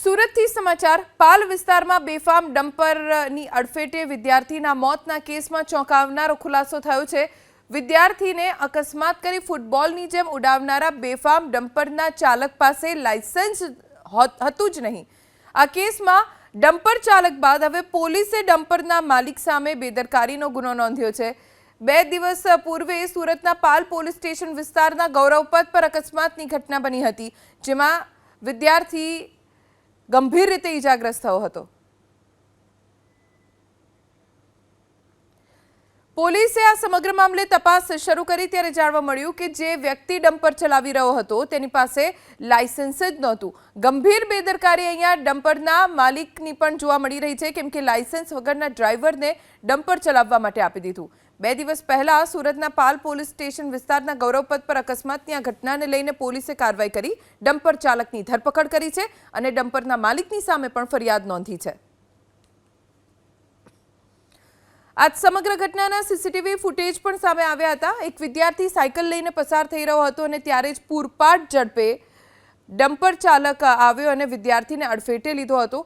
સુરતથી સમાચાર પાલ વિસ્તારમાં બેફામ ડમ્પરની અડફેટે વિદ્યાર્થીના મોતના કેસમાં ચોંકાવનારો ખુલાસો થયો છે। વિદ્યાર્થીને અકસ્માત કરી ફૂટબોલની જેમ ઉડાવનારા બેફામ ડમ્પરના ચાલક પાસે લાયસન્સ હતું જ નહીં। આ કેસમાં ડમ્પર ચાલક બાદ હવે પોલીસે ડમ્પરના માલિક સામે બેદરકારીનો ગુનો નોંધ્યો છે। 2 દિવસ પૂર્વે સુરતના પાલ પોલીસ સ્ટેશન વિસ્તારના ગૌરવપથ પર અકસ્માતની ઘટના બની હતી, જેમાં વિદ્યાર્થી ગંભીર રીતે ઈજાગ્રસ્ત થયો હતો। પોલીસે આ સમગ્ર મામલે તપાસ શરૂ કરી ત્યારે જાણવા મળ્યું કે જે વ્યક્તિ ડમ્પર ચલાવી રહ્યો હતો તેની પાસે લાયસન્સ જ નહોતું। ગંભીર બેદરકારી અહીંયા ડમ્પરના માલિકની પણ જોવા મળી રહી છે, કેમ કે લાયસન્સ વગરના ડ્રાઈવરને ડમ્પર ચલાવવા માટે આપી દીધું। 2 દિવસ પહેલા સુરતના પાલ પોલીસ સ્ટેશન વિસ્તારના ગૌરવપથ પર અકસ્માતની આ ઘટનાને લઈને પોલીસે કાર્યવાહી કરી ડમ્પર ચાલકની ધરપકડ કરી છે અને ડમ્પરના માલિકની સામે પણ ફરિયાદ નોંધી છે। આ સમગ્ર ઘટનાના સીસીટીવી ફૂટેજ પણ સામે આવ્યા હતા। એક વિદ્યાર્થી સાયકલ લઈને પસાર થઈ રહ્યો હતો અને ત્યારે જ પૂરપાટ ઝડપે ડમ્પર ચાલક આવ્યો અને વિદ્યાર્થીને અડફેટે લીધો હતો।